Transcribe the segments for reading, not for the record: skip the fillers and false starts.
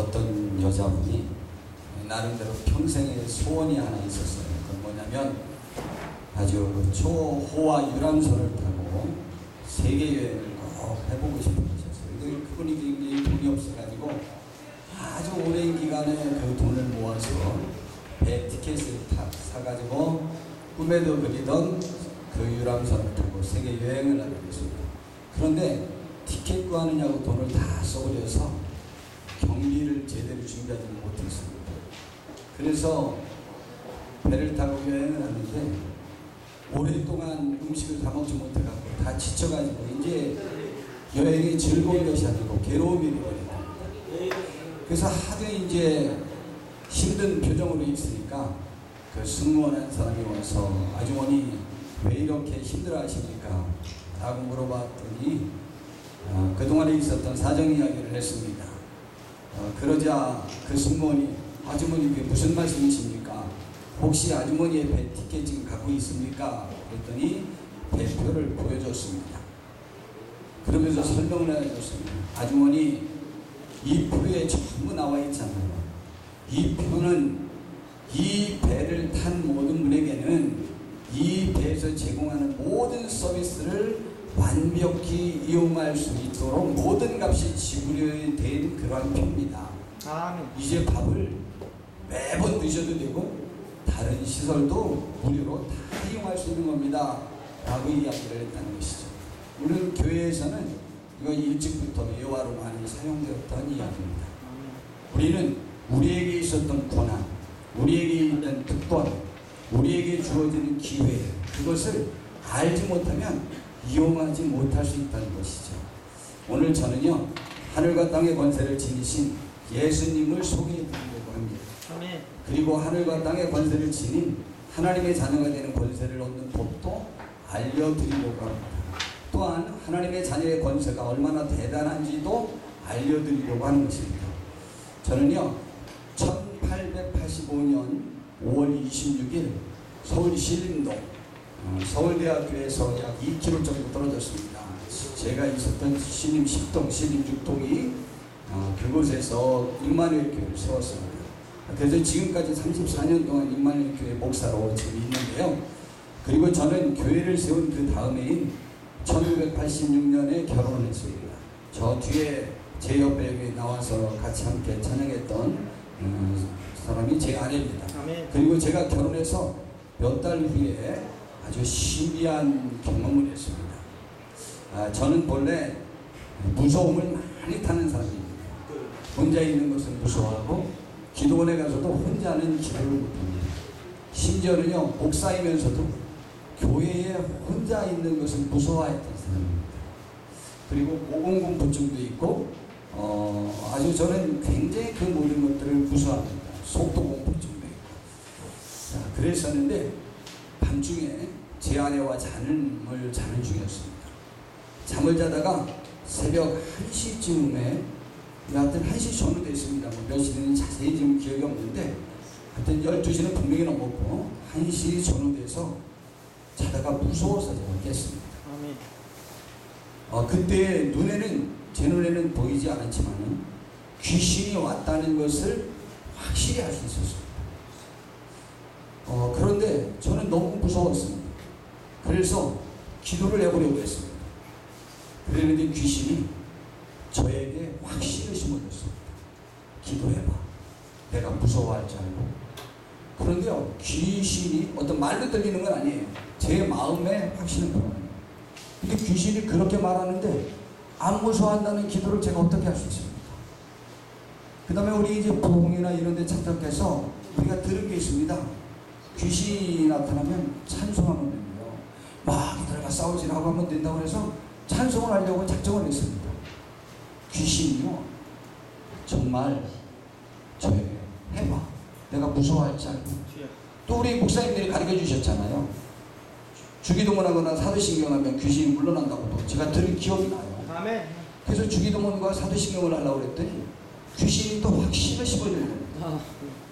어떤 여자분이 나름대로 평생의 소원이 하나 있었어요. 그건 뭐냐면 아주 초호화 유람선을 타고 세계 여행을 꼭 해보고 싶은 것이었어요. 근데 그분이 굉장히 돈이 없어가지고 아주 오랜 기간에 그 돈을 모아서 배 티켓을 사가지고 꿈에도 그리던 그 유람선을 타고 세계 여행을 하게 됐습니다. 그런데 티켓 구하느냐고 돈을 다 써버려서 경비를 제대로 준비하지 못했습니다. 그래서 배를 타고 여행을 하는데 오랫동안 음식을 다 먹지 못해갖고 다 지쳐가지고 이제 여행이 즐거운 것이 아니고 괴로움이 되어버렸다. 그래서 하도 이제 힘든 표정으로 있으니까 그 승무원한 사람이 와서 아주머니 왜 이렇게 힘들어 하십니까? 라고 물어봤더니 그동안에 있었던 사정 이야기를 했습니다. 그러자 그 승무원이 아주머니 그게 무슨 말씀이십니까? 혹시 아주머니의 배 티켓 지금 갖고 있습니까? 그랬더니 배표를 보여줬습니다. 그러면서 설명을 해줬습니다. 아주머니 이 표에 전부 나와 있잖아요. 이 표는 이 배를 탄 모든 분에게는 이 배에서 제공하는 모든 서비스를 완벽히 이용할 수 있도록 모든 값이 지불된 그러한 표입니다. 아멘. 이제 밥을 매번 드셔도 되고 다른 시설도 무료로 다 이용할 수 있는 겁니다. 라고 이야기를 했다는 것이죠. 물론 교회에서는 이거 일찍부터 예화로 많이 사용되었던 이야기입니다. 우리는 우리에게 있었던 고난, 우리에게 있는 특권, 우리에게 주어지는 기회, 그것을 알지 못하면 이용하지 못할 수 있다는 것이죠. 오늘 저는요, 하늘과 땅의 권세를 지니신 예수님을 소개해 드리려고 합니다. 아멘. 그리고 하늘과 땅의 권세를 지닌 하나님의 자녀가 되는 권세를 얻는 법도 알려드리려고 합니다. 또한 하나님의 자녀의 권세가 얼마나 대단한지도 알려드리려고 하는 것입니다. 저는요, 1885년 5월 26일 서울 신림동 서울대학교에서 약 2km 정도 떨어졌습니다. 제가 있었던 신림 10동, 신림 6동이 그곳에서 임마누엘 교회를 세웠습니다. 그래서 지금까지 34년 동안 임마누엘 교회 목사로 지금 있는데요. 그리고 저는 교회를 세운 그 다음해인 1986년에 결혼을 했습니다. 저 뒤에 제 옆에 나와서 같이 함께 찬양했던 사람이 제 아내입니다. 아멘. 그리고 제가 결혼해서 몇 달 후에 아주 신비한 경험을 했습니다. 저는 본래 무서움을 많이 타는 사람입니다. 혼자 있는 것을 무서워하고 기도원에 가서도 혼자는 기도를 못합니다. 심지어는요, 목사이면서도 교회에 혼자 있는 것을 무서워했던 사람입니다. 그리고 모공공포증도 있고 아주 저는 굉장히 그 모든 것들을 무서워합니다. 속도공포증도 있고. 자, 그랬었는데 밤중에 제 아내와 잠을 자는 중이었습니다. 잠을 자다가 새벽 1시쯤에 하여튼 1시 전후 됐습니다. 몇 시는 자세히 지금 기억이 없는데 하여튼 12시는 분명히 넘었고 1시 전후 돼서 자다가 무서워서 제가 깼습니다. 아멘. 그때 제 눈에는 보이지 않았지만 귀신이 왔다는 것을 확실히 알 수 있었습니다. 그런데 저는 너무 무서웠습니다. 그래서 기도를 해보려고 했습니다. 그랬는데 귀신이 저에게 확신을 심어줬습니다. 기도해봐. 내가 무서워할 줄 알고. 그런데요, 귀신이 어떤 말로 들리는 건 아니에요. 제 마음에 확신을 들어요. 근데 귀신이 그렇게 말하는데 안 무서워한다는 기도를 제가 어떻게 할 수 있습니까? 그 다음에 우리 이제 부흥이나 이런 데 참석해서 우리가 들은 게 있습니다. 귀신이 나타나면 찬송하면 됩니다. 막 이들과 싸우지라고 하면 된다고 해서 찬송을 하려고 작정을 했습니다. 귀신이요, 정말 저에게 해봐. 내가 무서워할 줄 알고. 또 우리 목사님들이 가르쳐 주셨잖아요. 주기도문하거나 사도신경하면 귀신이 물러난다고도 제가 들은 기억이 나요. 아멘. 그래서 주기도문과 사도신경을 하려고 그랬더니 귀신이 또 확신을 심어줘요.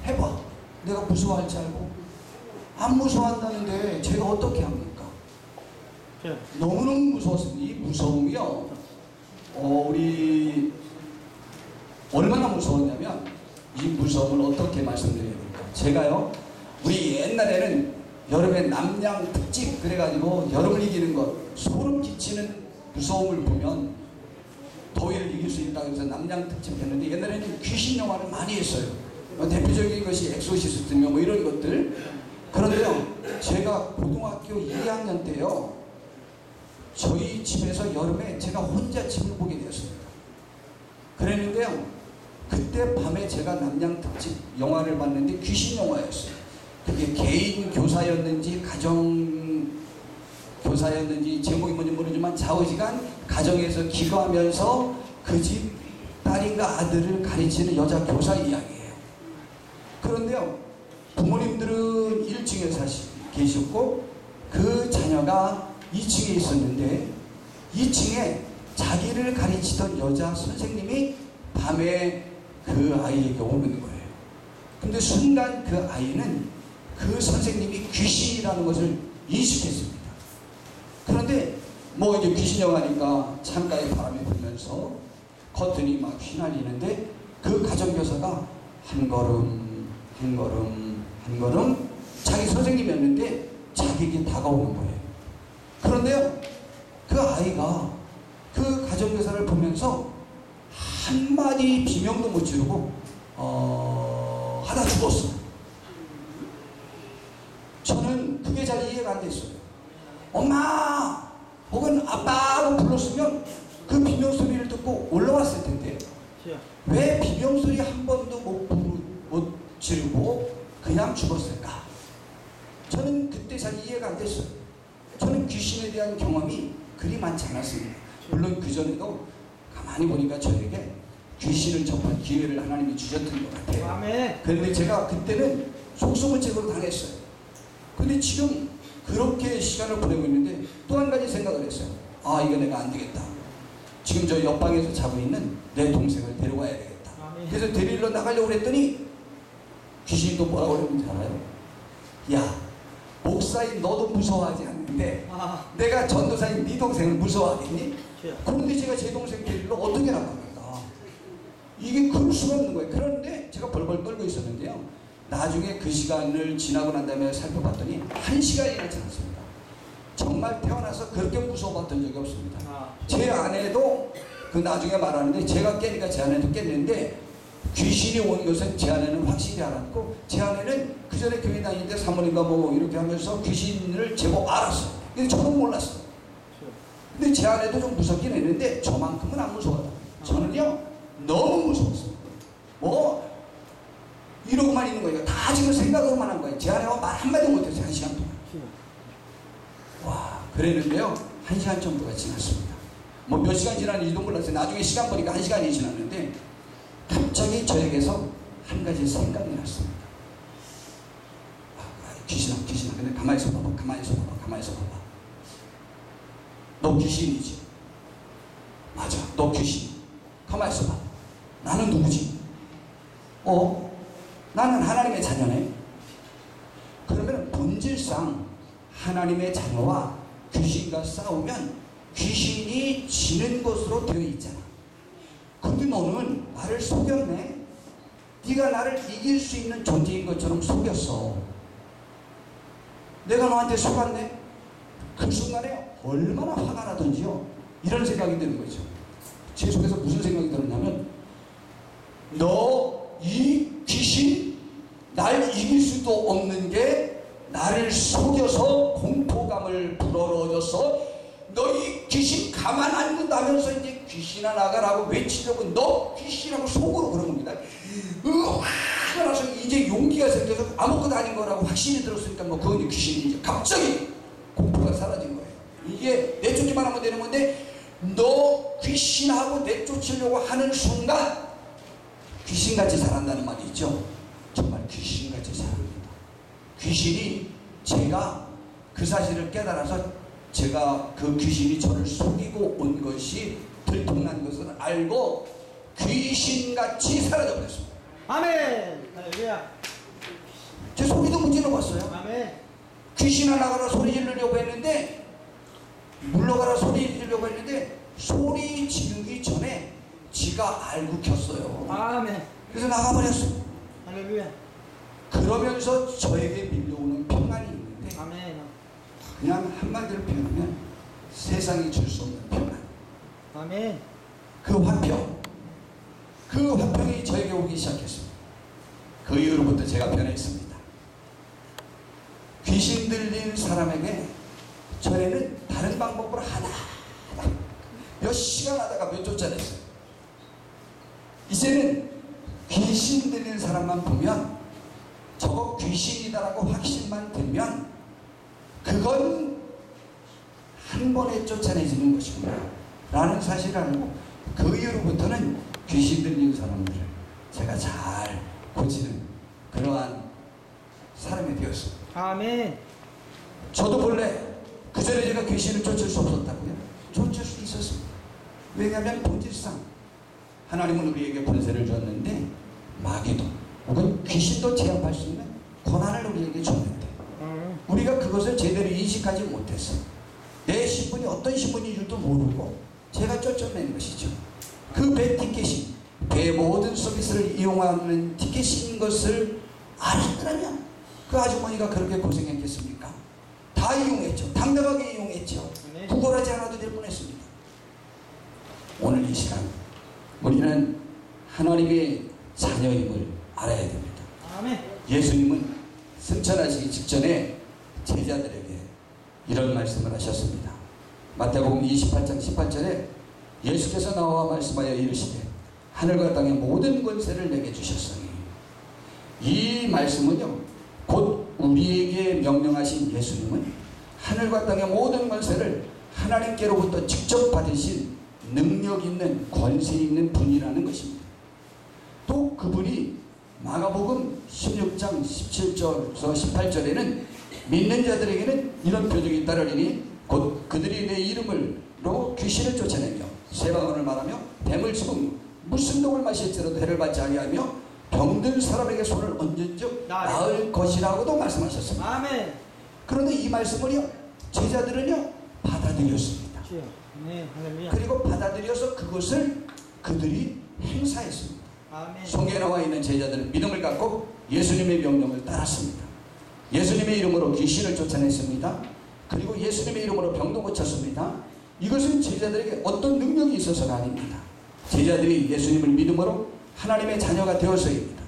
해봐. 내가 무서워할 줄 알고. 안 무서워한다는데 제가 어떻게 합니까? 너무너무 무서웠습니다. 이 무서움이요, 우리 얼마나 무서웠냐면 이 무서움을 어떻게 말씀드려야 될까? 제가요, 우리 옛날에는 여름에 남양 특집 그래가지고 여름을 이기는 것, 소름 끼치는 무서움을 보면 더위를 이길 수 있다고 해서 남양 특집 했는데, 옛날에는 귀신 영화를 많이 했어요. 대표적인 것이 엑소시스트며 뭐 이런 것들. 그런데요, 제가 고등학교 2학년 때요, 저희 집에서 여름에 제가 혼자 집을 보게 되었습니다. 그랬는데요, 그때 밤에 제가 남양 특집 영화를 봤는데 귀신 영화였어요. 그게 개인 교사였는지 가정 교사였는지 제목이 뭔지 모르지만 좌우지간 가정에서 기도하면서 그 집 딸인가 아들을 가르치는 여자 교사 이야기예요. 그런데요, 부모님들은 1층에 계셨고 그 자녀가 2층에 있었는데 2층에 자기를 가르치던 여자 선생님이 밤에 그 아이에게 오는 거예요. 근데 순간 그 아이는 그 선생님이 귀신이라는 것을 인식했습니다. 그런데 뭐 이제 귀신 영화니까 창가에 바람이 불면서 커튼이 막 휘날리는데 그 가정교사가 한 걸음 한 걸음 한 걸음 자기 선생님이었는데 자기에게 다가오는 거예요. 그런데요, 그 아이가 그 가정교사를 보면서 한마디 비명도 못 지르고 하다 죽었어요. 저는 그게 잘 이해가 안 됐어요. 엄마 혹은 아빠하고 불렀으면 그 비명소리를 듣고 올라왔을 텐데 왜 비명소리 한 번도 못 지르고 그냥 죽었을까? 저는 그때 잘 이해가 안 됐어요. 저는 귀신에 대한 경험이 그리 많지 않았습니다. 물론 그전에도 가만히 보니까 저에게 귀신을 접할 기회를 하나님이 주셨던 것 같아요. 아멘. 그런데 제가 그때는 속수무책으로 당했어요. 근데 지금 그렇게 시간을 보내고 있는데 또 한 가지 생각을 했어요. 아, 이거 내가 안 되겠다. 지금 저 옆방에서 자고 있는 내 동생을 데려가야 되겠다. 아멘. 그래서 데리러 나가려고 그랬더니 귀신이 또 뭐라고 그랬는지 알아요? 야, 목사인 너도 무서워하지 않는데 내가 전도사인 네 동생을 무서워하겠니? 그런데 제가 제 동생 데리러 어떻게 나갑니까? 이게 그럴 수가 없는 거예요. 그런데 제가 벌벌 떨고 있었는데요, 나중에 그 시간을 지나고 난 다음에 살펴봤더니 1시간이 지났지 않습니다. 정말 태어나서 그렇게 무서워봤던 적이 없습니다. 제 아내도 그 나중에 말하는데 제가 깨니까 제 아내도 깼는데 귀신이 온 것은 제 아내는 확실히 알았고, 제 아내는 그 전에 교회 다닐 때 사모님과 뭐 이렇게 하면서 귀신을 제법 알았어요. 근데 저는 몰랐어요. 근데 제 아내도 좀 무섭긴 했는데 저만큼은 안 무서워요. 저는요 너무 무서웠어요. 뭐 이러고만 있는 거예요. 다 지금 생각으로만 한 거예요. 제 아내와 말 한마디 못했어요. 1시간 동안. 와, 그랬는데요 1시간 정도가 지났습니다. 뭐 몇 시간 지났는지도 몰랐어요. 나중에 시간 보니까 1시간이 지났는데 갑자기 저에게서 한 가지 생각이 났습니다. 귀신아, 근데 가만히 있어 봐봐. 너 귀신이지? 맞아, 너 귀신. 가만히 있어 봐. 나는 누구지? 나는 하나님의 자녀네. 그러면 본질상 하나님의 자녀와 귀신과 싸우면 귀신이 지는 것으로 되어 있잖아. 근데 너는 나를 속였네. 네가 나를 이길 수 있는 존재인 것처럼 속였어. 내가 너한테 속았네. 그 순간에 얼마나 화가 나던지요, 이런 생각이 드는 거죠. 제 속에서 무슨 생각이 들었냐면, 너 이 귀신, 날 이길 수도 없는 게 나를 속여서 공포감을 불어넣어줘서 너 이 귀신 가만 안 둔다면서 이제 귀신아 나가라고 외치려고 너 귀신하고 속으로 그런 겁니다. 화가 나서 이제 용기가 생겨서 아무것도 아닌 거라고 확신이 들었으니까 뭐 그건 귀신이 이제 갑자기 공포가 사라진 거예요. 이게 내쫓기만 하면 되는 건데, 너 귀신하고 내쫓으려고 하는 순간 귀신같이 자란다는 말이 있죠. 정말 귀신같이 자랍니다. 귀신이, 제가 그 사실을 깨달아서 제가 그 귀신이 저를 속이고 온 것이 들통난 것을 알고 귀신같이 사라져 버렸습니다. 아멘. 할렐루야. 제 소리도 못 질러봤어요. 아멘. 귀신아 나가라 소리 지르려고 했는데, 물러가라 소리 지르려고 했는데 소리 지르기 전에 지가 알고 켰어요. 아멘. 그래서 나가버렸어. 할렐루야. 그러면서 저에게 밀려오는 평안이 있는데 아멘. 그냥 한마디로 표현하면 세상이 줄 수 없는 평안. 아멘. 그 화평이 저에게 오기 시작했습니다. 그 이후로부터 제가 변했습니다. 귀신 들린 사람에게 전에는 다른 방법으로 하나 몇 시간 하다가 몇 조짜 냈어요. 이제는 귀신 들린 사람만 보면 저거 귀신이다라고 확신만 들면 그건 한 번에 쫓아내지는 것이구나 라는 사실을 알고 그 이후로부터는 귀신 들린 사람들을 제가 잘 고치는 그러한 사람이 되었습니다. 아멘. 저도 본래 그 전에 제가 귀신을 쫓을 수 없었다고요? 쫓을 수 있었습니다. 왜냐하면 본질상 하나님은 우리에게 권세를 줬는데 마귀도 혹은 귀신도 제압할 수 있는 권한을 우리에게 줬는데 우리가 그것을 제대로 인식하지 못했어. 내 신분이 어떤 신분인 줄도 모르고 제가 쫓아낸 것이죠. 그 배 티켓이 배 모든 서비스를 이용하는 티켓인 것을 알았더라면 그 아주머니가 그렇게 고생했겠습니까? 다 이용했죠. 당당하게 이용했죠. 구걸하지 않아도 될 뻔했습니다. 오늘 이 시간 우리는 하나님의 자녀임을 알아야 됩니다. 아멘. 예수님은 승천하시기 직전에 제자들에게 이런 말씀을 하셨습니다. 마태복음 28장 18절에 예수께서 나와 말씀하여 이르시되 하늘과 땅의 모든 권세를 내게 주셨으니, 이 말씀은요 곧 우리에게 명령하신 예수님은 하늘과 땅의 모든 권세를 하나님께로부터 직접 받으신 능력 있는 권세 있는 분이라는 것입니다. 또 그분이 마가복음 16장 17절에서 18절에는 믿는 자들에게는 이런 표적이 따르리니 곧 그들이 내 이름으로 귀신을 쫓아내며 새 방언을 말하며 뱀을 집으며 무슨 독을 마실지라도 해를 받지 아니하며 병든 사람에게 손을 얹은즉 나을 것이라고도 말씀하셨습니다. 아멘. 그런데 이 말씀을요 제자들은요 받아들였습니다. 네, 할렐루야. 그리고 받아들여서 그것을 그들이 행사했습니다. 아멘. 성경에 나와 있는 제자들은 믿음을 갖고 예수님의 명령을 따랐습니다. 예수님의 이름으로 귀신을 쫓아냈습니다. 그리고 예수님의 이름으로 병도 고쳤습니다. 이것은 제자들에게 어떤 능력이 있어서가 아닙니다. 제자들이 예수님을 믿음으로 하나님의 자녀가 되어서입니다.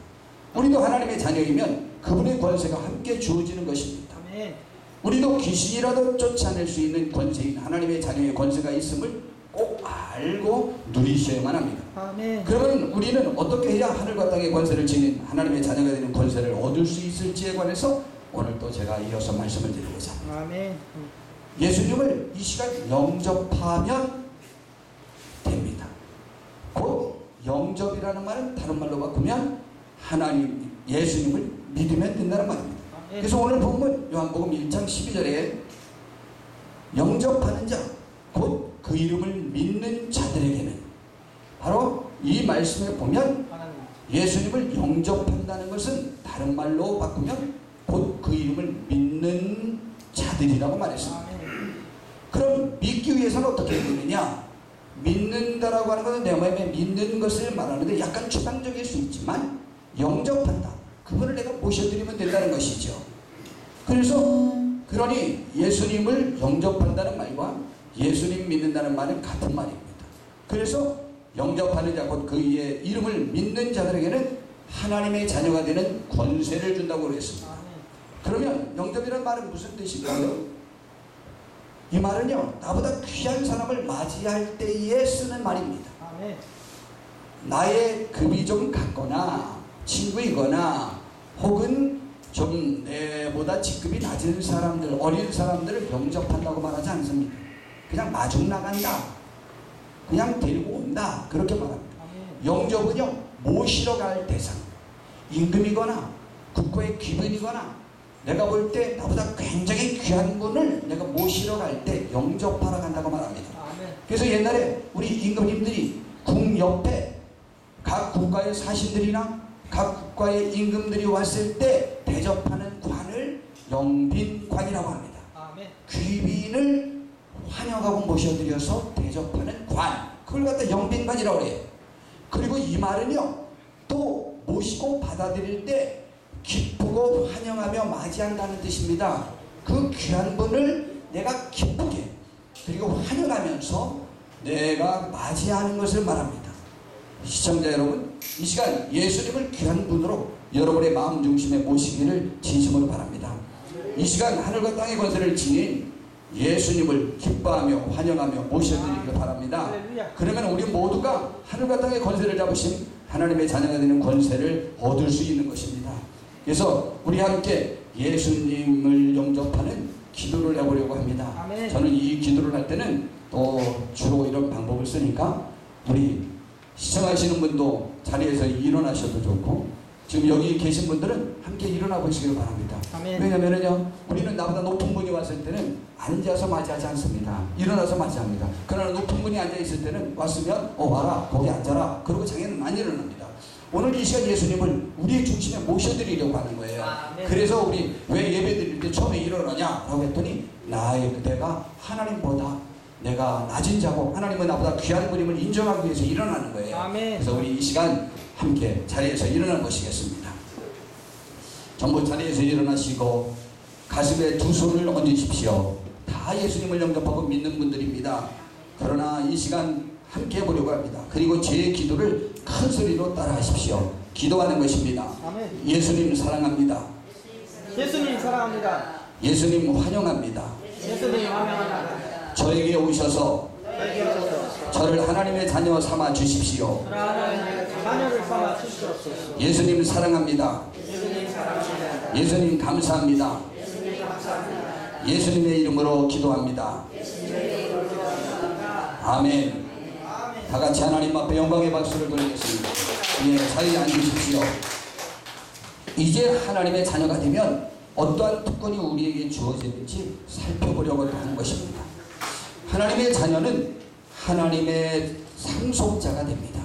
우리도 하나님의 자녀이면 그분의 권세가 함께 주어지는 것입니다. 아멘. 우리도 귀신이라도 쫓아낼 수 있는 권세인 하나님의 자녀의 권세가 있음을 꼭 알고 누리셔야만 합니다. 아멘. 그러면 우리는 어떻게 해야 하늘과 땅의 권세를 지닌 하나님의 자녀가 되는 권세를 얻을 수 있을지에 관해서 오늘 또 제가 이어서 말씀을 드리고자 합니다. 아멘. 예수님을 이 시간 영접하면 됩니다. 곧 영접이라는 말은 다른 말로 바꾸면 하나님 예수님을 믿으면 된다는 말입니다. 아멘. 그래서 오늘 본문 요한복음 1장 12절에 영접하는 자 곧 그 이름을 믿는 자들에게는, 바로 이 말씀에 보면 하나님. 예수님을 영접한다는 것은 다른 말로 바꾸면 곧 그 이름을 믿는 자들이라고 말했습니다. 아멘. 그럼 믿기 위해서는 어떻게 믿느냐? 믿는다라고 하는 것은 내 마음에 믿는 것을 말하는데 약간 추상적일 수 있지만 영접한다. 그분을 내가 모셔드리면 된다는 것이죠. 그래서 그러니 예수님을 영접한다는 말과 예수님 믿는다는 말은 같은 말입니다. 그래서 영접하는 자 곧 그의 이름을 믿는 자들에게는 하나님의 자녀가 되는 권세를 준다고 그랬습니다. 아멘. 그러면 영접이라는 말은 무슨 뜻일까요? 이 말은요 나보다 귀한 사람을 맞이할 때에 쓰는 말입니다. 아멘. 나의 급이 좀 같거나 친구이거나 혹은 좀 내보다 직급이 낮은 사람들, 어린 사람들을 영접한다고 말하지 않습니다. 그냥 마중 나간다, 그냥 데리고 온다, 그렇게 말합니다. 아멘. 영접은요 모시러 갈 대상, 임금이거나 국가의 귀빈이거나 내가 볼 때 나보다 굉장히 귀한 분을 내가 모시러 갈 때 영접하러 간다고 말합니다. 아멘. 그래서 옛날에 우리 임금님들이 궁 옆에 각 국가의 사신들이나 각 국가의 임금들이 왔을 때 대접하는 관을 영빈관이라고 합니다. 아멘. 귀빈을 환영하고 모셔드려서 대접하는 관, 그걸 갖다 영빈관이라고 해요. 그리고 이 말은요, 또 모시고 받아들일 때 기쁘고 환영하며 맞이한다는 뜻입니다. 그 귀한 분을 내가 기쁘게 그리고 환영하면서 내가 맞이하는 것을 말합니다. 시청자 여러분, 이 시간 예수님을 귀한 분으로 여러분의 마음 중심에 모시기를 진심으로 바랍니다. 이 시간 하늘과 땅의 권세를 지닌 예수님을 기뻐하며 환영하며 모셔드리기를 바랍니다. 그러면 우리 모두가 하늘과 땅의 권세를 잡으신 하나님의 자녀가 되는 권세를 얻을 수 있는 것입니다. 그래서 우리 함께 예수님을 영접하는 기도를 해보려고 합니다. 아멘. 저는 이 기도를 할 때는 또 주로 이런 방법을 쓰니까 우리 시청하시는 분도 자리에서 일어나셔도 좋고, 지금 여기 계신 분들은 함께 일어나 보시기를 바랍니다. 아멘. 왜냐면은요, 우리는 나보다 높은 분이 왔을 때는 앉아서 맞이하지 않습니다. 일어나서 맞이합니다. 그러나 높은 분이 앉아 있을 때는 왔으면 와라, 거기 앉아라, 그러고 장애는 안 일어납니다. 오늘 이 시간 예수님을 우리의 중심에 모셔드리려고 하는 거예요. 아멘. 그래서 우리 왜 예배 드릴 때 처음에 일어나냐 라고 했더니, 내가 하나님보다 내가 낮은 자고 하나님은 나보다 귀한 분임을 인정하기 위해서 일어나는 거예요. 아멘. 그래서 우리 이 시간 함께 자리에서 일어나 보시겠습니다. 전부 자리에서 일어나시고 가슴에 두 손을 얹으십시오. 다 예수님을 영접하고 믿는 분들입니다. 그러나 이 시간 함께 해보려고 합니다. 그리고 제 기도를 큰 소리로 따라 하십시오. 기도하는 것입니다. 아멘. 예수님 사랑합니다. 예수님 사랑합니다. 예수님 환영합니다. 예수님 환영합니다. 저에게 오셔서 저에게 오셔서 저를 하나님의 자녀 삼아 주십시오. 하나님의 자녀를 삼아 주시옵소서. 예수님 사랑합니다. 예수님 사랑합니다. 예수님 감사합니다. 예수님 감사합니다. 예수님의 이름으로 기도합니다. 예수님의 이름으로 기도합니다. 아멘. 다 같이 하나님 앞에 영광의 박수를 돌리겠습니다. 예, 자리에 앉으십시오. 이제 하나님의 자녀가 되면 어떠한 특권이 우리에게 주어지는지 살펴보려고 하는 것입니다. 하나님의 자녀는 하나님의 상속자가 됩니다.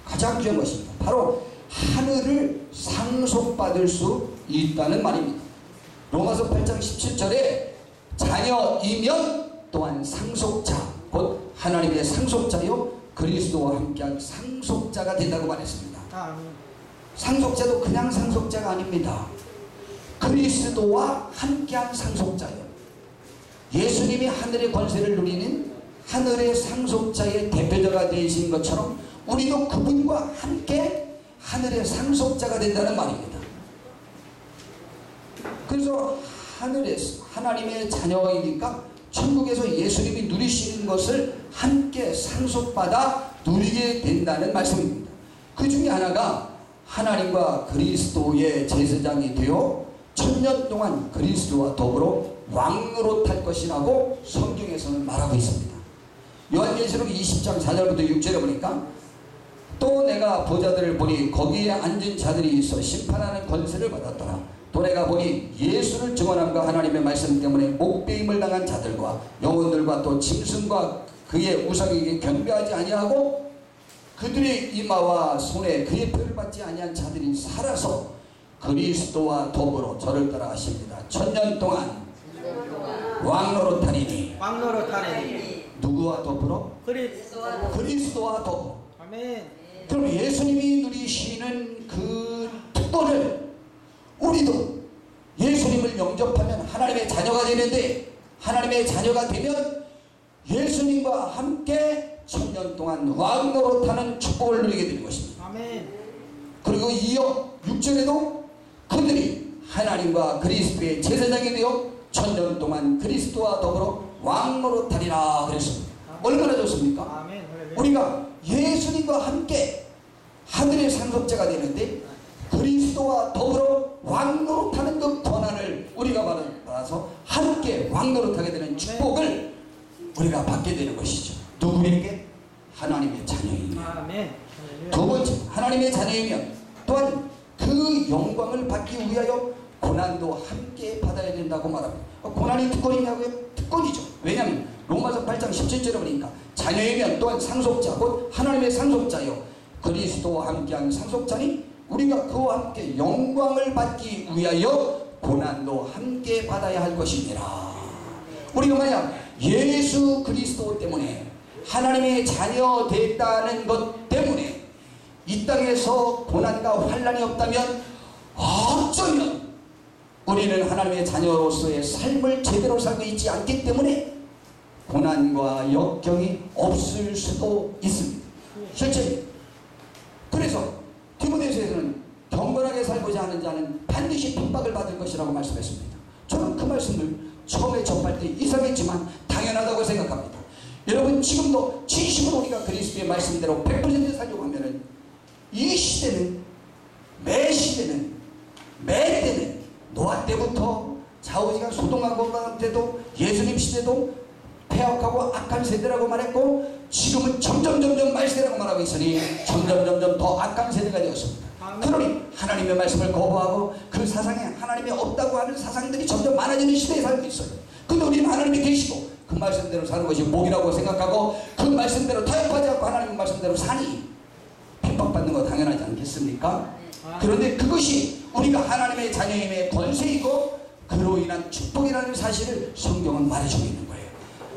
가장 귀한 것입니다. 바로 하늘을 상속받을 수 있다는 말입니다. 로마서 8장 17절에 자녀이면 또한 상속자, 곧 하나님의 상속자요 그리스도와 함께한 상속자가 된다고 말했습니다. 상속자도 그냥 상속자가 아닙니다. 그리스도와 함께한 상속자요. 예수님이 하늘의 권세를 누리는 하늘의 상속자의 대표자가 되신 것처럼 우리도 그분과 함께 하늘의 상속자가 된다는 말입니다. 그래서 하늘에서 하나님의 자녀이니까 천국에서 예수님이 누리시는 것을 함께 상속받아 누리게 된다는 말씀입니다. 그 중에 하나가 하나님과 그리스도의 제사장이 되어 천년 동안 그리스도와 더불어 왕으로 탈 것이라고 성경에서는 말하고 있습니다. 요한계시록 20장 4절부터 6절에 보니까 또 내가 보좌들을 보니 거기에 앉은 자들이 있어 심판하는 권세를 받았더라. 또 내가 보니 예수를 증언함과 하나님의 말씀 때문에 목배임을 당한 자들과 영혼들과 또 짐승과 그의 우상에게 경배하지 아니하고 그들의 이마와 손에 그의 표를 받지 아니한 자들이 살아서 그리스도와 더불어 저를 따라가십니다. 천년 동안 왕노릇하리니. 왕노릇하리니. 누구와 더불어? 그리스도와 더불어. 아멘. 그럼 예수님이 누리시는 그 특권을 우리도 예수님을 영접하면 하나님의 자녀가 되는데, 하나님의 자녀가 되면 예수님과 함께 천년 동안 왕노릇하는 축복을 누리게 되는 것입니다. 아멘. 그리고 이어 6절에도 그들이 하나님과 그리스도의 제사장이 되어 천년 동안 그리스도와 더불어 왕노릇하리라 그랬습니다. 얼마나 좋습니까? 아멘. 우리가 예수님과 함께 하늘의 상속자가 되는데 그리스도와 더불어 왕노릇하는 그 권한을 우리가 받아서 함께 왕노릇하게 되는 축복을 우리가 받게 되는 것이죠. 누구에게? 하나님의 자녀입니다. 아멘. 두 번째, 하나님의 자녀이면 또한 그 영광을 받기 위하여 고난도 함께 받아야 된다고 말합니다. 고난이 특권이냐고요? 특권이죠. 왜냐하면 로마서 8장 17절에 보니까 자녀이면 또한 상속자, 곧 하나님의 상속자요 그리스도와 함께한 상속자니 우리가 그와 함께 영광을 받기 위하여 고난도 함께 받아야 할 것이니라. 우리가 만약 예수 그리스도 때문에 하나님의 자녀 됐다는 것 때문에 이 땅에서 고난과 환난이 없다면 어쩌면 우리는 하나님의 자녀로서의 삶을 제대로 살고 있지 않기 때문에 고난과 역경이 없을 수도 있습니다. 실제 그래서 디모데후서에서는 경건하게 살고자 하는 자는 반드시 핍박을 받을 것이라고 말씀했습니다. 저는 그 말씀을 처음에 접할 때 이상했지만 당연하다고 생각합니다. 여러분, 지금도 진심으로 우리가 그리스도의 말씀대로 100% 살려고 하면은 이 시대는, 매 시대는, 매 때는 노아 때부터 좌우지간 소돔과 고모라 때도 예수님 시대도 폐역하고 악한 세대라고 말했고, 지금은 점점 말세라고 말하고 있으니 점점 더 악한 세대가 되었습니다. 그러니 하나님의 말씀을 거부하고 그 사상에 하나님이 없다고 하는 사상들이 점점 많아지는 시대에 살고 있어요. 근데 우리는 하나님이 계시고 그 말씀대로 사는 것이 복이라고 생각하고 그 말씀대로 타협하지 않고 하나님의 말씀대로 사니 핍박받는 거 당연하지 않겠습니까? 그런데 그것이 우리가 하나님의 자녀임의 권세이고 그로 인한 축복이라는 사실을 성경은 말해주고 있는 거예요.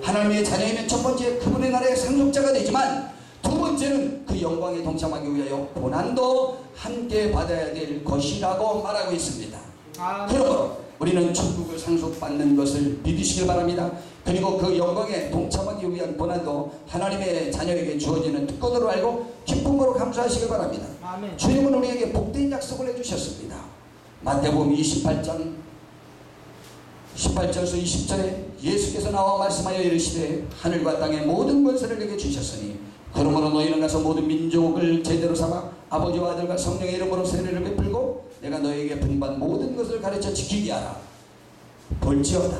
하나님의 자녀이면 첫 번째 그분의 나라의 상속자가 되지만 두 번째는 그 영광에 동참하기 위하여 고난도 함께 받아야 될 것이라고 말하고 있습니다. 그러므로 우리는 천국을 상속받는 것을 믿으시길 바랍니다. 그리고 그 영광에 동참하기 위한 고난도 하나님의 자녀에게 주어지는 특권으로 알고 기쁨으로 감사하시길 바랍니다. 주님은 우리에게 복된 약속을 해주셨습니다. 마태복음 28장 18절에서 20절에 예수께서 나와 말씀하여 이르시되 하늘과 땅의 모든 권세를 내게 주셨으니 그러므로 너희는 가서 모든 민족을 제대로 삼아 아버지와 아들과 성령의 이름으로 세례를 베풀고 내가 너희에게 분반 모든 것을 가르쳐 지키게 하라. 볼지어다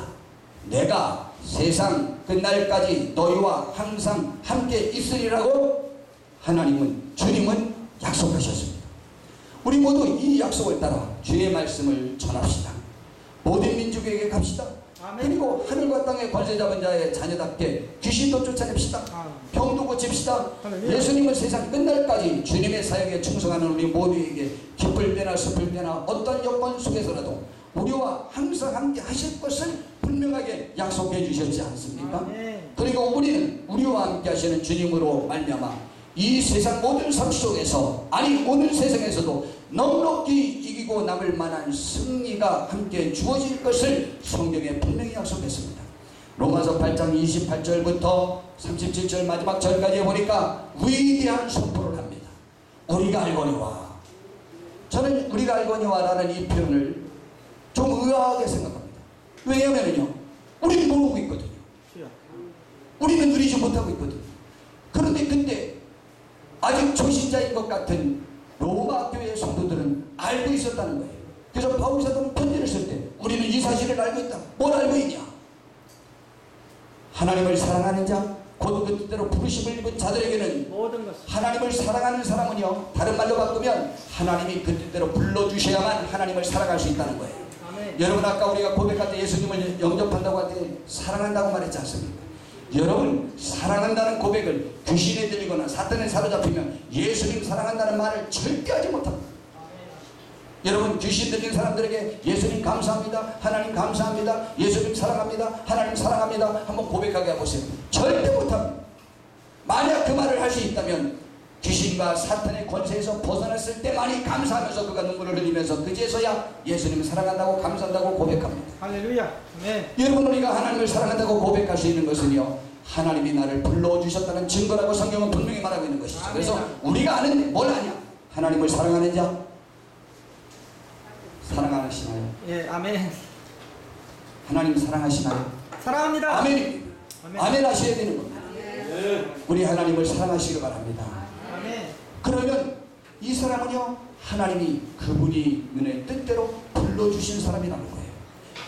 내가 세상 끝날까지 너희와 항상 함께 있으리라고 하나님은, 주님은 약속하셨습니다. 우리 모두 이 약속을 따라 주의 말씀을 전합시다. 모든 민족에게 갑시다. 그리고 하늘과 땅의 권세 잡은 자의 자녀답게 귀신도 쫓아냅시다. 병도 고칩시다. 예수님은 세상 끝날까지 주님의 사역에 충성하는 우리 모두에게 기쁠 때나 슬플 때나 어떤 여건 속에서라도 우리와 항상 함께 하실 것을 분명하게 약속해 주셨지 않습니까? 그리고 우리는 우리와 함께 하시는 주님으로 말미암아 이 세상 모든 삶 속에서, 아니 오늘 세상에서도 넉넉히 이기고 남을 만한 승리가 함께 주어질 것을 성경에 분명히 약속했습니다. 로마서 8장 28절부터 37절 마지막 절까지 보니까 위대한 선포를 합니다. 우리가 알거니와. 저는 우리가 알거니와라는 이 표현을 좀 의아하게 생각합니다. 왜냐하면요, 우리는 모르고 있거든요. 우리는 누리지 못하고 있거든요. 그런데 그때 아직 초신자인 것 같은 로마 교회 성도들은 알고 있었다는 거예요. 그래서 바울 사도는 편지를 쓸 때 우리는 이 사실을 알고 있다. 뭘 알고 있냐? 하나님을 사랑하는 자, 곧 그 뜻대로 부르심을 입은 자들에게는 하나님을 사랑하는 사람은요, 다른 말로 바꾸면 하나님이 그 뜻대로 불러주셔야만 하나님을 사랑할 수 있다는 거예요. 여러분, 아까 우리가 고백할 때 예수님을 영접한다고 할 때 사랑한다고 말했지 않습니까? 여러분, 사랑한다는 고백을 귀신에 들리거나 사탄에 사로잡히면 예수님 사랑한다는 말을 절대 하지 못합니다. 여러분, 귀신 들린 사람들에게 예수님 감사합니다, 하나님 감사합니다, 예수님 사랑합니다, 하나님 사랑합니다 한번 고백하게 해보세요. 절대 못합니다. 만약 그 말을 할 수 있다면 귀신과 사탄의 권세에서 벗어났을 때만이 감사하면서 그가 눈물을 흘리면서 그제서야 예수님을 사랑한다고 감사한다고 고백합니다. 할렐루야. 네. 여러분, 우리가 하나님을 사랑한다고 고백할 수 있는 것은요, 하나님이 나를 불러주셨다는 증거라고 성경은 분명히 말하고 있는 것이죠. 아멘. 그래서 우리가 아는데 뭘 아냐? 하나님을 사랑하는 자, 사랑하시나요? 예, 아멘. 하나님 사랑하시나요? 사랑합니다. 아멘. 아멘 하셔야 되는 겁니다. 우리 하나님을 사랑하시기 바랍니다. 아멘. 그러면 이 사람은요, 하나님이 그분이 은혜 뜻대로 불러주신 사람이라는 거예요.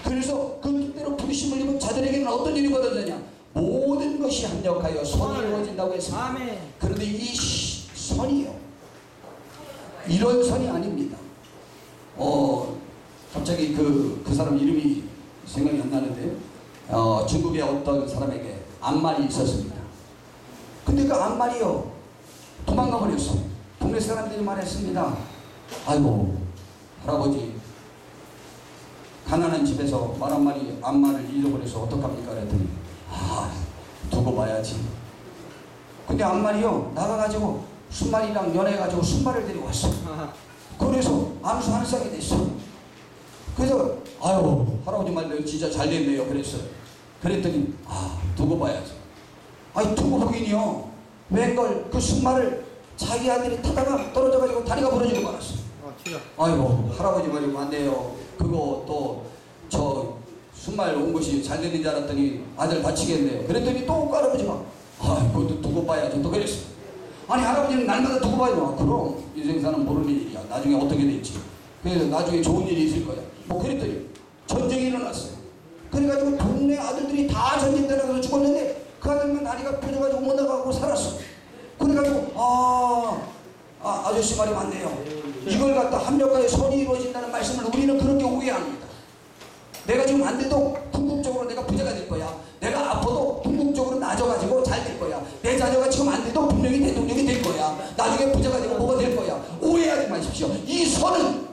그래서 그 뜻대로 부르심을 입은 자들에게는 어떤 일이 벌어지느냐? 모든 것이 합력하여 선이 이루어진다고 했습니다. 아멘. 그런데 이 선이요, 이런 선이 아닙니다. 갑자기 그 사람 이름이 생각이 안 나는데, 중국의 어떤 사람에게 암말이 있었습니다. 근데 그 암말이요, 도망가 버렸어. 동네 사람들이 말했습니다. 아이고, 할아버지, 가난한 집에서 말 한마디 암말을 잃어버려서 어떡합니까? 그랬더니 두고 봐야지. 근데 암말이요, 나가가지고 순말이랑 연애해가지고 순말을 데리고 왔어. 그래서 암수하는 쌍이 됐어. 그래서 아유 할아버지 말대로 진짜 잘 됐네요 그랬어요. 그랬더니 두고 봐야죠. 아니 두고 보긴요. 웬걸 그 순말을 자기 아들이 타다가 떨어져가지고 다리가 부러지고 말았어. 아이고 할아버지 말이고 안 돼요. 그거 또 저 순말 온 것이 잘 되는 줄 알았더니 아들 다치겠네요. 그랬더니 또 할아버지가 그것도 두고 봐야죠. 또 그랬어. 아니 할아버지는 날마다 두고 봐야죠. 그럼 인생사는 모르는 일이야. 나중에 어떻게 될지. 그래서 나중에 좋은 일이 있을 거야. 뭐 그랬더니 전쟁이 일어났어요. 그래가지고 동네 아들들이 다 전쟁 들어가서 죽었는데 그 아들만 다리가 펴져가지고 못 나가고 살았어. 그래가지고 아저씨 말이 맞네요. 이걸 갖다 합력가에 선이 이루어진다는 말씀을 우리는 그렇게 오해합니다. 내가 지금 안 돼도 궁극적으로 내가 부자가 될 거야. 내가 아파도 궁극적으로 나아져가지고 잘 될 거야. 내 자녀가 지금 안 돼도 분명히 대통령이 될 거야. 나중에 부자가 되고 뭐가 될 거야. 오해하지 마십시오. 이 선은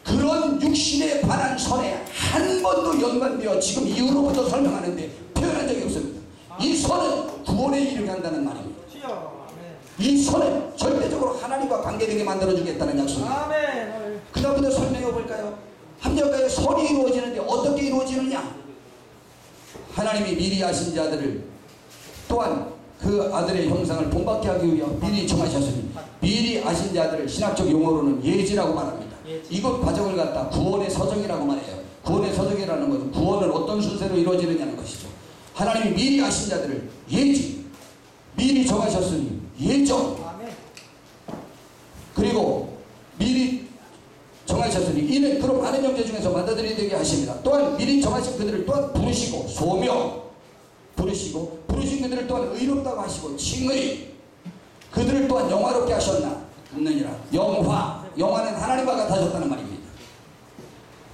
그런 육신에 관한 선에 한 번도 연관되어 지금 이후로부터 설명하는데 표현한 적이 없습니다. 이 선은 구원에 이르게 한다는 말입니다. 이 선은 절대적으로 하나님과 관계되게 만들어주겠다는 약속입니다. 그 다음부터 설명해 볼까요? 합력가에 선이 이루어지는데 어떻게 이루어지느냐? 하나님이 미리 아신 자들을 또한 그 아들의 형상을 본받게 하기 위하여 미리 정하셨으니 미리 아신 자들을 신학적 용어로는 예지라고 말합니다. 이것 과정을 갖다 구원의 서정이라고 말해요. 구원의 서정이라는 것은 구원은 어떤 순서로 이루어지느냐는 것이죠. 하나님이 미리 아신 자들을 예지, 미리 정하셨으니 예정, 그리고 미리 정하셨으니 이는 그런 많은 형제 중에서 받아들이게 되게 하십니다. 또한 미리 정하신 그들을 또한 부르시고 소명 부르시고 부르신 그들을 또한 의롭다고 하시고 칭의 그들을 또한 영화롭게 하셨느니라. 영화는 하나님과 같아졌다는 말입니다.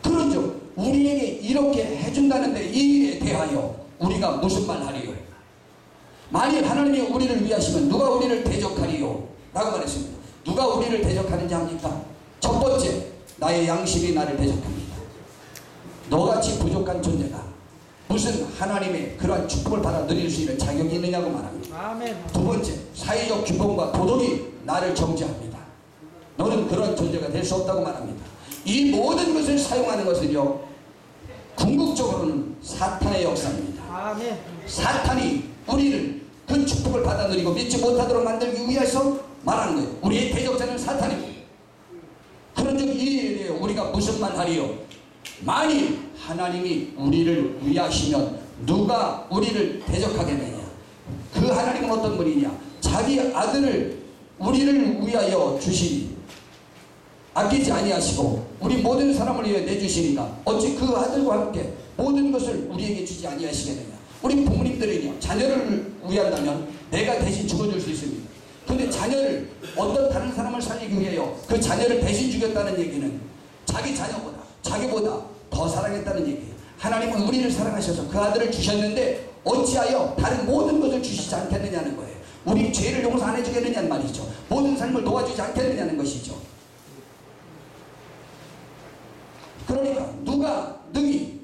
그런즉 우리에게 이렇게 해준다는데 이 일에 대하여 우리가 무슨 말 하리요? 만일 하나님이 우리를 위하시면 누가 우리를 대적하리요? 라고 말했습니다. 누가 우리를 대적하는지 합니까? 첫 번째, 나의 양심이 나를 대적합니다. 너같이 부족한 존재가 무슨 하나님의 그러한 축복을 받아 누릴 수 있는 자격이 있느냐고 말합니다. 두 번째, 사회적 규범과 도덕이 나를 정죄합니다. 너는 그런 존재가 될 수 없다고 말합니다. 이 모든 것을 사용하는 것은요, 궁극적으로는 사탄의 역사입니다. 사탄이 우리를 그 축복을 받아 누리고 믿지 못하도록 만들기 위해서 말하는 거예요. 우리의 대적자는 사탄입니다. 그런즉 이 일에 우리가 무슨 말 하리요? 만일 하나님이 우리를 위하시면 누가 우리를 대적하겠느냐? 그 하나님은 어떤 분이냐? 자기 아들을 우리를 위하여 주시니 아끼지 아니하시고 우리 모든 사람을 위해 내주시니까 어찌 그 아들과 함께 모든 것을 우리에게 주지 아니하시겠느냐? 우리 부모님들은요, 자녀를 위한다면 내가 대신 죽어줄 수 있습니다. 근데 자녀를 어떤 다른 사람을 살리기 위하여 그 자녀를 대신 죽였다는 얘기는 자기 자녀보다 자기보다 더 사랑했다는 얘기예요. 하나님은 우리를 사랑하셔서 그 아들을 주셨는데 어찌하여 다른 모든 것을 주시지 않겠느냐는 거예요. 우리 죄를 용서 안 해주겠느냐는 말이죠. 모든 삶을 도와주지 않겠느냐는 것이죠. 그러니까 누가 능히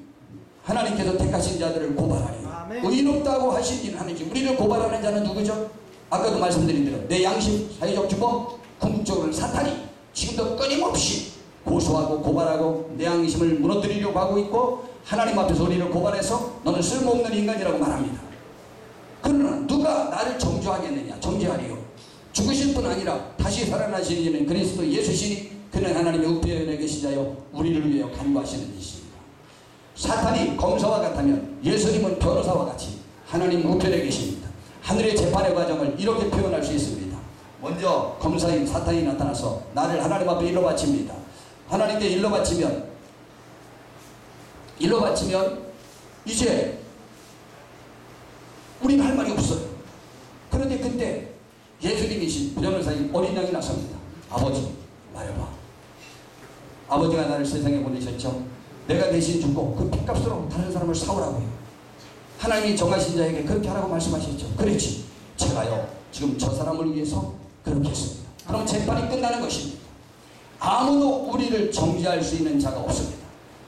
하나님께서 택하신 자들을 고발하리. 의롭다고 하신 일을 하는지. 우리를 고발하는 자는 누구죠? 아까도 말씀드린 대로 내 양심, 사회적 규범, 궁극적으로는 사탄이 지금도 끊임없이 고소하고 고발하고 내 양심을 무너뜨리려고 하고 있고 하나님 앞에서 우리를 고발해서 너는 쓸모없는 인간이라고 말합니다. 그러나 누가 나를 정죄하겠느냐? 정죄하리요. 죽으실 뿐 아니라 다시 살아나신 이는 그리스도 예수시니 그는 하나님의 우편에 계신 자요 우리를 위하여 간구하시는 이십니다. 사탄이 검사와 같다면 예수님은 변호사와 같이 하나님 우편에 계십니다. 하늘의 재판의 과정을 이렇게 표현할 수 있습니다. 먼저 검사인 사탄이 나타나서 나를 하나님 앞에 일러 바칩니다. 하나님께 일러 바치면 이제 우리는 할 말이 없어요. 그런데 그때 예수님이신 변호사인 어린 양이 나섭니다. 아버지 말해봐. 아버지가 나를 세상에 보내셨죠. 내가 대신 죽고 그 핏값으로 다른 사람을 사오라고요. 하나님이 정하신 자에게 그렇게 하라고 말씀하셨죠. 그렇지. 제가요 지금 저 사람을 위해서 그렇게 했습니다. 그럼 재판이 끝나는 것입니다. 아무도 우리를 정죄할 수 있는 자가 없습니다.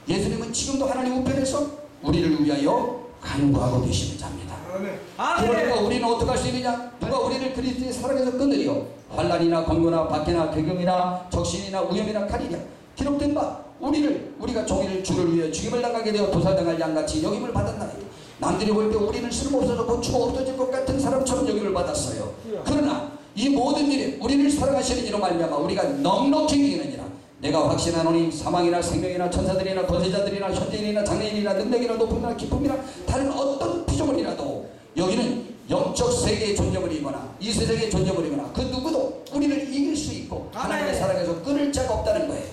예수님은 지금도 하나님 우편에서 우리를 위하여 간구하고 계시는 자입니다. 아멘. 그러니까 우리는 어떻게 할 수 있느냐? 누가 우리를 그리스도의 사랑에서 끊으리요? 환난이나 권고나 박해나 괴경이나 적신이나 위험이나 칼이냐? 기록된 바 우리가 종일 주를 위해 죽임을 당하게 되어 도살당할 양같이 여김을 받았나니 남들이 볼 때 우리는 쓸모없어졌고 추 없어질 것 같은 사람처럼 여김을 받았어요. 그러나 이 모든 일에 우리를 사랑하시는 이로 말미암아 우리가 넉넉히 이기느니라. 내가 확신하노니 사망이나 생명이나 천사들이나 권세자들이나 현재인이나 장래인이나 능력이나 높음이나 기쁨이나 다른 어떤 피조물이라도 여기는 영적 세계의 존재물이거나 이 세상의 존재물이거나 그 누구도 우리를 이길 수 있고 하나님의 사랑에서 끊을 자가 없다는 거예요.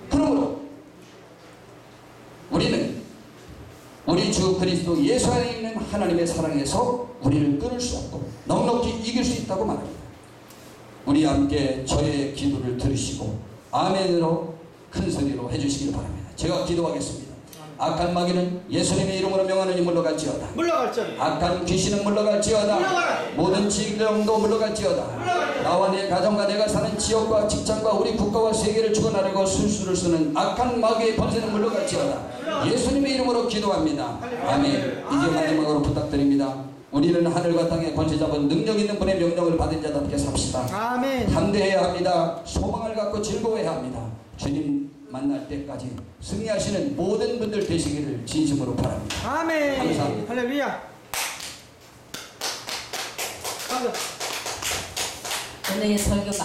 그러므로 우리는 우리 주 그리스도 예수 안에 있는 하나님의 사랑에서 우리를 끊을 수 없고 넉넉히 이길 수 있다고 말합니다. 우리 함께 저의 기도를 들으시고 아멘으로 큰 소리로 해주시길 바랍니다. 제가 기도하겠습니다. 악한 마귀는 예수님의 이름으로 명하느니 물러갈지어다. 물러갈지어다. 악한 귀신은 물러갈지어다. 물러가라. 모든 질병도 물러갈지어다. 나와 내 가정과 내가 사는 지역과 직장과 우리 국가와 세계를 주관하려고 술수를 쓰는 악한 마귀의 번세는 물러갈지어다. 예수님의 이름으로 기도합니다. 아멘. 이제 마지막으로 부탁드립니다. 우리는 하늘과 땅의 권세 잡은 능력 있는 분의 명령을 받은 자답게 삽시다. 아멘. 담대해야 합니다. 소망을 갖고 즐거워해야 합니다. 주님 만날 때까지 승리하시는 모든 분들 되시기를 진심으로 바랍니다. 아멘. 감사합니다. 할렐루야. 오늘의 설교 많이